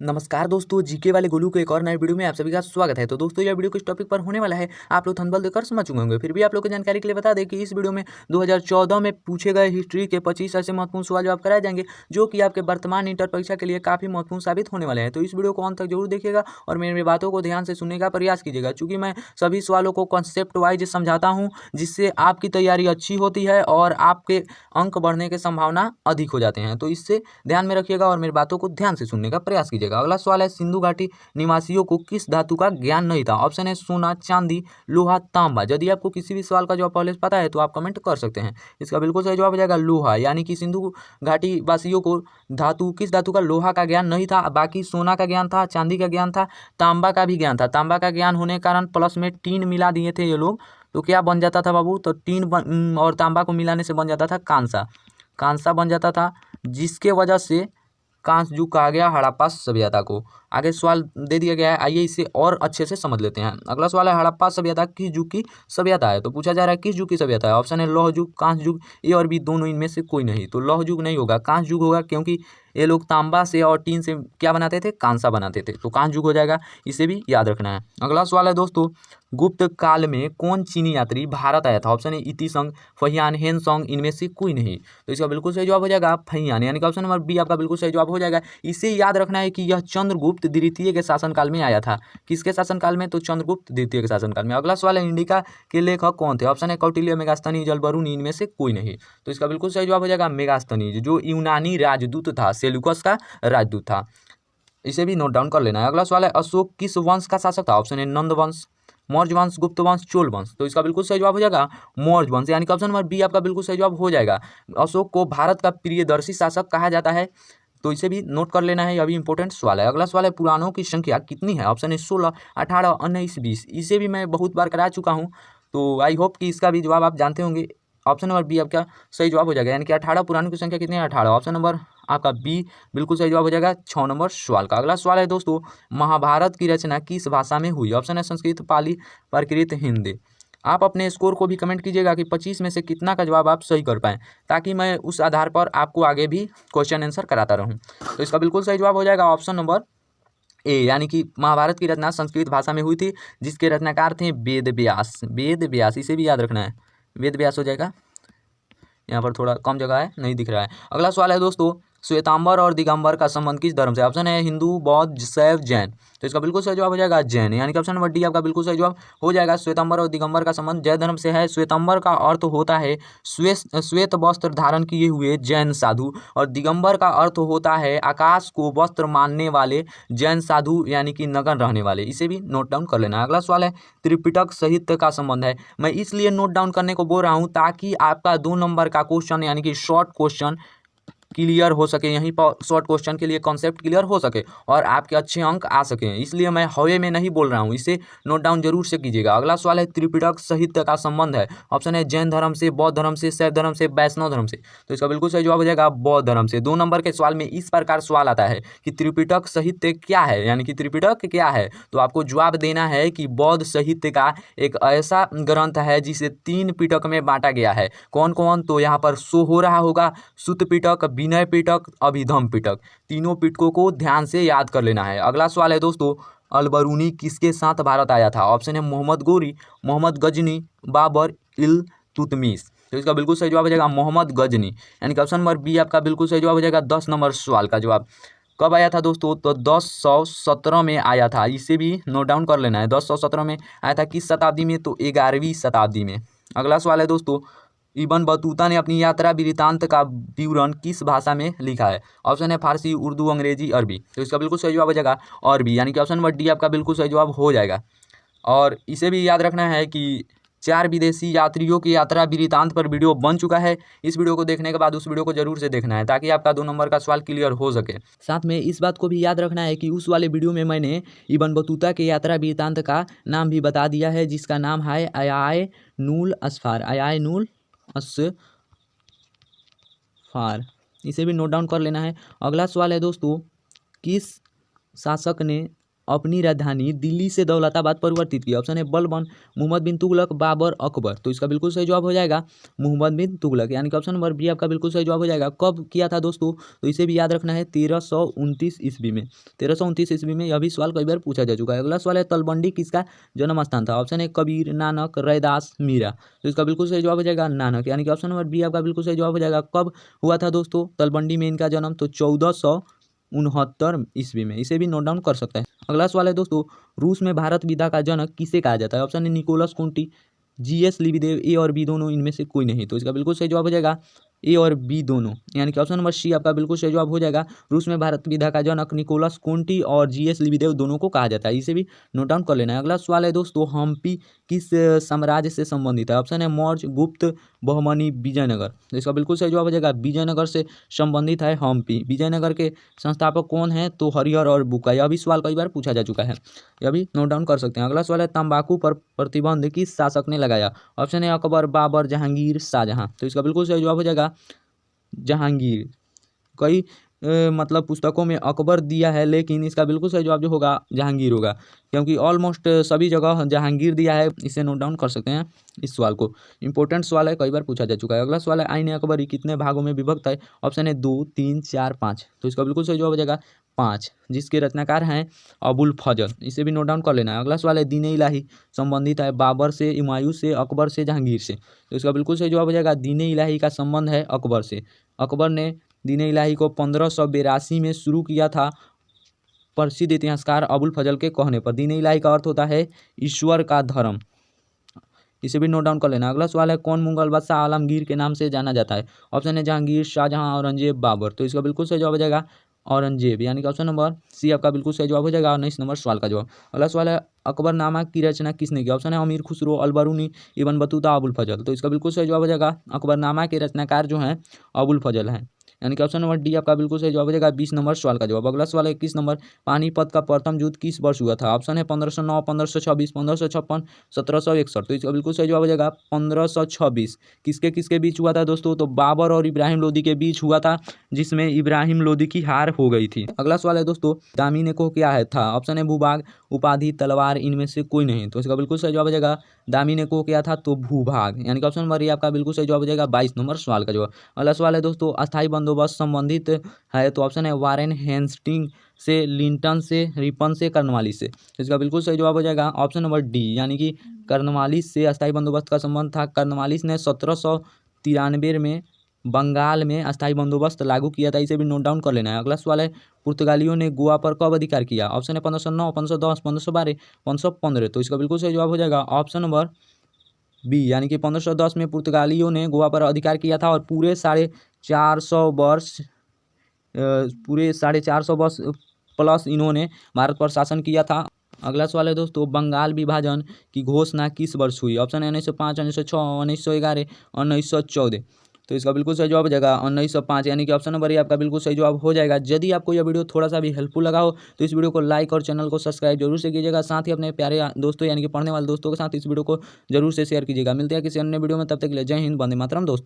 नमस्कार दोस्तों, जीके वाले गोलू के एक और नए वीडियो में आप सभी का स्वागत है। तो दोस्तों यह वीडियो किस टॉपिक पर होने वाला है आप लोग थंबनेल देखकर समझ चुके होंगे। फिर भी आप लोग की जानकारी के लिए बता दें कि इस वीडियो में 2014 में पूछे गए हिस्ट्री के 25 ऐसे महत्वपूर्ण सवाल जवाब कराए जाएंगे जो कि आपके वर्तमान इंटर परीक्षा के लिए काफी महत्वपूर्ण साबित होने वाले हैं। तो इस वीडियो को अंत तक जरूर देखिएगा और मेरी बातों को ध्यान से सुनने का प्रयास कीजिएगा, चूंकि मैं सभी सवालों को कॉन्सेप्ट वाइज समझाता हूँ, जिससे आपकी तैयारी अच्छी होती है और आपके अंक बढ़ने की संभावना अधिक हो जाते हैं। तो इससे ध्यान में रखिएगा और मेरी बातों को ध्यान से सुनने का प्रयास कीजिएगा। अगला सवाल है, सिंधु घाटी निवासियों को किस धातु का ज्ञान नहीं था? ऑप्शन है सोना, चांदी, लोहा, तांबा। यदि आपको किसी भी सवाल का जवाब पहले से पता है तो आप कमेंट कर सकते हैं। इसका बिल्कुल सही जवाब हो जाएगा लोहा, यानी कि सिंधु घाटी वासियों को किस धातु का लोहा का ज्ञान नहीं था। बाकी सोना का ज्ञान था, चांदी का ज्ञान था, तांबा का भी ज्ञान था। तांबा का ज्ञान होने के कारण प्लस में टीन मिला दिए थे ये लोग, तो क्या बन जाता था बाबू? तो टीन और तांबा को मिलाने से बन जाता था कांसा। कांसा बन जाता था, जिसके वजह से कांस्य युग कहा गया हड़प्पा सभ्यता को। आगे सवाल दे दिया गया है, आइए इसे और अच्छे से समझ लेते हैं। अगला सवाल है, हड़प्पा सभ्यता किस युग की सभ्यता है? तो पूछा जा रहा है किस युग की सभ्यता है। ऑप्शन है लौह युग, कांस्य युग, ए और बी दोनों इनमें से कोई नहीं। तो लौह युग नहीं होगा, कांस्य युग होगा, क्योंकि ये लोग तांबा से और टीन से क्या बनाते थे? कांसा बनाते थे। तो कांस्य युग हो जाएगा, इसे भी याद रखना है। अगला सवाल है दोस्तों, गुप्त काल में कौन चीनी यात्री भारत आया था? ऑप्शन है इतिसंग, फहियान, हेनसोंग, इनमें से कोई नहीं। तो इसका बिल्कुल सही जवाब हो जाएगा फहियान, यानी कि ऑप्शन नंबर बी आपका बिल्कुल सही जवाब हो जाएगा। इसे याद रखना है कि यह चंद्रगुप्त द्वितीय के शासनकाल में आया था। किसके शासनकाल में? तो चंद्रगुप्त द्वितीय के शासनकाल में। अगला सवाल है, इंडिका के लेखक कौन थे? ऑप्शन है कौटिल्य, मेगास्थनीज, जलबरूनी, इनमें से कोई नहीं। तो इसका बिल्कुल सही जवाब हो जाएगा मेगास्थनीज, जो यूनानी राजदूत था, सेल्यूकस का राजदूत था। इसे भी नोट डाउन कर लेना है। अगला सवाल है, अशोक किस वंश का शासक था? ऑप्शन है नंद वंश, मौर्य वंश, गुप्त वंश, चोल वंश। तो इसका बिल्कुल सही जवाब हो जाएगा मौर्य वंश, यानी कि ऑप्शन नंबर बी आपका बिल्कुल सही जवाब हो जाएगा। अशोक को भारत का प्रियदर्शी शासक कहा जाता है, तो इसे भी नोट कर लेना है, यह भी इंपॉर्टेंट सवाल है। अगला सवाल है, पुराणों की संख्या कितनी है? ऑप्शन है 16, 18, 19, 20। इसे भी मैं बहुत बार करा चुका हूँ, तो आई होप कि इसका भी जवाब आप जानते होंगे। ऑप्शन नंबर बी आपका सही जवाब हो जाएगा, यानी कि 18 पुराणों की संख्या कितनी है? 18। ऑप्शन नंबर आपका बी बिल्कुल सही जवाब हो जाएगा 6 नंबर सवाल का। अगला सवाल है दोस्तों, महाभारत की रचना किस भाषा में हुई? ऑप्शन है संस्कृत, पाली, प्राकृत, हिंदी। आप अपने स्कोर को भी कमेंट कीजिएगा कि 25 में से कितना का जवाब आप सही कर पाएँ, ताकि मैं उस आधार पर आपको आगे भी क्वेश्चन आंसर कराता रहूँ। तो इसका बिल्कुल सही जवाब हो जाएगा ऑप्शन नंबर ए, यानी कि महाभारत की रचना संस्कृत भाषा में हुई थी, जिसके रचनाकार थे वेद व्यास। वेद व्यास, इसे भी याद रखना है, वेद व्यास हो जाएगा। यहाँ पर थोड़ा कम जगह है, नहीं दिख रहा है। अगला सवाल है दोस्तों, श्वेतांबर और दिगंबर का संबंध किस धर्म से? ऑप्शन है हिंदू, बौद्ध, शैव, जैन। तो इसका बिल्कुल सही जवाब हो जाएगा जैन, यानी कि ऑप्शन नंबर डी आपका बिल्कुल सही जवाब हो जाएगा। श्वेतांबर और दिगंबर का संबंध जैन धर्म से है। श्वेतांबर का अर्थ होता है श्वेत वस्त्र धारण किए हुए जैन साधु, और दिगंबर का अर्थ होता है आकाश को वस्त्र मानने वाले जैन साधु, यानी कि नगन रहने वाले। इसे भी नोट डाउन कर लेना। अगला सवाल है, त्रिपिटक साहित्य का संबंध है। मैं इसलिए नोट डाउन करने को बोल रहा हूँ ताकि आपका 2 नंबर का क्वेश्चन, यानी कि शॉर्ट क्वेश्चन क्लियर हो सके, यहीं पर शॉर्ट क्वेश्चन के लिए कॉन्सेप्ट क्लियर हो सके और आपके अच्छे अंक आ सकें, इसलिए मैं हवे में नहीं बोल रहा हूँ। इसे नोट डाउन जरूर से कीजिएगा। अगला सवाल है, त्रिपिटक साहित्य का संबंध है। ऑप्शन है जैन धर्म से, बौद्ध धर्म से, शैव धर्म से, वैष्णव धर्म से। तो इसका बिल्कुल सही जवाब हो जाएगा बौद्ध धर्म से। 2 नंबर के सवाल में इस प्रकार सवाल आता है कि त्रिपिटक साहित्य क्या है, यानी कि त्रिपिटक क्या है, तो आपको जवाब देना है कि बौद्ध साहित्य का एक ऐसा ग्रंथ है जिसे 3 पिटक में बांटा गया है। कौन कौन? तो यहाँ पर शो हो रहा होगा, सुत पिटक, विनय पिटक, अभिधम पिटक। तीनों पिटकों को ध्यान से याद कर लेना है। अगला सवाल है दोस्तों, अलबरूनी किसके साथ भारत आया था? ऑप्शन है मोहम्मद गोरी, मोहम्मद गजनी, बाबर, इल्तुतमिश। तो इसका बिल्कुल सही जवाब हो जाएगा मोहम्मद गजनी, यानी कि ऑप्शन नंबर बी आपका बिल्कुल सही जवाब हो जाएगा 10 नंबर सवाल का जवाब। कब आया था दोस्तों? तो 1017 में आया था। इसे भी नोट डाउन कर लेना है, 1017 में आया था। किस शताब्दी में? तो 11वीं शताब्दी में। अगला सवाल है दोस्तों, इब्न बतूता ने अपनी यात्रा वृत्तांत का विवरण किस भाषा में लिखा है? ऑप्शन है फारसी, उर्दू, अंग्रेजी, अरबी। तो इसका बिल्कुल सही जवाब हो जाएगा अरबी, यानी कि ऑप्शन नंबर डी आपका बिल्कुल सही जवाब हो जाएगा। और इसे भी याद रखना है कि 4 विदेशी यात्रियों की यात्रा वृत्तांत पर वीडियो बन चुका है। इस वीडियो को देखने के बाद उस वीडियो को जरूर से देखना है, ताकि आपका 2 नंबर का सवाल क्लियर हो सके। साथ में इस बात को भी याद रखना है कि उस वाले वीडियो में मैंने इब्न बतूता के यात्रा वृत्तांत का नाम भी बता दिया है, जिसका नाम है अयाए नूल असफार, अयाए नूल फार। इसे भी नोट डाउन कर लेना है। अगला सवाल है दोस्तों, किस शासक ने अपनी राजधानी दिल्ली से दौलताबाद परिवर्तित किया? ऑप्शन है बलबन, मोहम्मद बिन तुगलक, बाबर, अकबर। तो इसका बिल्कुल सही जवाब हो जाएगा मोहम्मद बिन तुगलक, यानी कि ऑप्शन नंबर बी आपका बिल्कुल सही जवाब हो जाएगा। कब किया था दोस्तों? तो इसे भी याद रखना है 1329 ईस्वी में। 1329 ईस्वी में। यह भी सवाल कई बार पूछा जा चुका है। अगला सवाल है तलबंडी किसका जन्म स्थान था? ऑप्शन है कबीर, नानक, रैदास, मीरा। तो इसका बिल्कुल सही जवाब हो जाएगा नानक, यानी कि ऑप्शन नंबर बी आपका बिल्कुल सही जवाब हो जाएगा। कब हुआ था दोस्तों तलबंडी में इनका जन्म? तो 1469 ईस्वी में। इसे भी नोट डाउन कर सकता है। अगला सवाल है दोस्तों, रूस में भारत विधा का जनक किसे कहा जाता है? ऑप्शन है निकोलस कुंटी, जीएस लिबिदेव, ए और बी दोनों, इनमें से कोई नहीं। तो इसका बिल्कुल सही जवाब हो जाएगा ए और बी दोनों, यानी कि ऑप्शन नंबर सी आपका बिल्कुल सही जवाब हो जाएगा। रूस में भारत विधा का जनक निकोलस कुंटी और जीएस लिबिदेव दोनों को कहा जाता है। इसे भी नोट डाउन कर लेना है। अगला सवाल है दोस्तों, हम्पी किस साम्राज्य से संबंधित है? ऑप्शन है मौर्य, गुप्त, बहमनी, विजयनगर। तो इसका बिल्कुल सही जवाब हो जाएगा विजयनगर से संबंधित है हम्पी। विजयनगर के संस्थापक कौन है? तो हरिहर और बुक्का। यह भी सवाल कई बार पूछा जा चुका है, यह भी नोट डाउन कर सकते हैं। अगला सवाल है तंबाकू पर प्रतिबंध किस शासक ने लगाया? ऑप्शन है अकबर, बाबर, जहांगीर, शाहजहां। तो इसका बिल्कुल सही जवाब हो जाएगा जहांगीर। कई मतलब पुस्तकों में अकबर दिया है, लेकिन इसका बिल्कुल सही जवाब जो होगा जहांगीर होगा, क्योंकि ऑलमोस्ट सभी जगह जहांगीर दिया है। इसे नोट डाउन कर सकते हैं इस सवाल को। इंपॉर्टेंट सवाल है, कई बार पूछा जा चुका है। अगला सवाल है आईन अकबरी कितने भागों में विभक्त है? ऑप्शन है 2, 3, 4, 5। तो इसका बिल्कुल सही जवाब हो जाएगा 5, जिसके रचनाकार हैं अबुल फजल। इसे भी नोट डाउन कर लेना है। अगला सवाल है दीन इलाही संबंधित है बाबर से, हुमायूं से, अकबर से, जहांगीर से। तो इसका बिल्कुल सही जवाब हो जाएगा दीन इलाही का संबंध है अकबर से। अकबर ने दीन इलाही को 1582 में शुरू किया था, प्रसिद्ध इतिहासकार अबुल फजल के कहने पर। दीन इलाही का अर्थ होता है ईश्वर का धर्म। इसे भी नोट डाउन कर लेना। अगला सवाल है कौन मुगल बादशाह आलमगीर के नाम से जाना जाता है? ऑप्शन है जहांगीर, शाहजहां, औरंगजेब, बाबर। तो इसका बिल्कुल सही जवाब हो जाएगा औरंगजेब, यानी कि ऑप्शन नंबर सी आपका बिल्कुल सही जवाब हो जाएगा 19 नंबर सवाल का जवाब। अगला सवाल है अकबरनामा की रचना किसने की? ऑप्शन है अमीर खुसरो, अलबरूनी, इब्न बतूता, अबुल फजल। तो इसका बिल्कुल सही जवाब हो जाएगा अकबरनामा के रचनाकार जो हैं अबुल फजल हैं, यानी कि ऑप्शन नंबर डी आपका बिल्कुल सही जवाब हो जाएगा 20 नंबर सवाल का जवाब। अगला सवाल है 21 नंबर, पानीपत का प्रथम युद्ध किस वर्ष हुआ था? ऑप्शन है 1509, 1526, 1556, 1761। तो इसका बिल्कुल सही जवाब हो जाएगा 1526। किसके किसके बीच हुआ था दोस्तों? तो बाबर और इब्राहिम लोदी के बीच हुआ था, जिसमें इब्राहिम लोदी की हार हो गई थी। अगला सवाल है दोस्तों, दामिनी को क्या है था? ऑप्शन है भूभाग, उपाधि, तलवार, इनमें से कोई नहीं। तो इसका बिल्कुल सही जवाब हो जाएगा दामिनी को क्या था? तो भूभाग, यानी कि ऑप्शन नंबर ए आपका बिल्कुल सही जवाब हो जाएगा 22 नंबर सवाल का जवाब। अगला सवाल है दोस्तों, अस्थायी बंदोबस्त संबंधित है? तो ऑप्शन है वारेन हेस्टिंग से, लिंटन से, रिपन से, कर्नवालिस से। तो इसका बिल्कुल सही जवाब हो जाएगा ऑप्शन नंबर डी, यानी कि कर्नवालिस से अस्थायी बंदोबस्त का संबंध था। कर्नवालिस ने 1793 में बंगाल में अस्थायी बंदोबस्त लागू किया था। इसे भी नोट डाउन कर लेना है। अगला सवाल है पुर्तगालियों ने गोवा पर कब अधिकार किया? ऑप्शन है 1509, 1510, 1512, 1515। तो इसका बिल्कुल सही जवाब हो जाएगा ऑप्शन नंबर बी, यानी कि 1510 में पुर्तगालियों ने गोवा पर अधिकार किया था और पूरे 450 वर्ष प्लस इन्होंने भारत पर शासन किया था। अगला सवाल है दोस्तों, बंगाल विभाजन की घोषणा किस वर्ष हुई? ऑप्शन है 1905, 1906, 1911, 1914। तो इसका बिल्कुल सही जवाब हो जाएगा 1905, यानी कि ऑप्शन नंबर ए आपका बिल्कुल सही जवाब हो जाएगा। यदि आपको यह वीडियो थोड़ा सा भी हेल्पफुल लगा हो तो इस वीडियो को लाइक और चैनल को सब्सक्राइब जरूर से कीजिएगा। साथ ही अपने प्यारे दोस्तों यानी कि पढ़ने वाले दोस्तों के साथ इस वीडियो को जरूर से शेयर कीजिएगा। मिलते हैं किसी अन्य वीडियो में, तब तक के लिए जय हिंद, वंदे मातरम दोस्तों।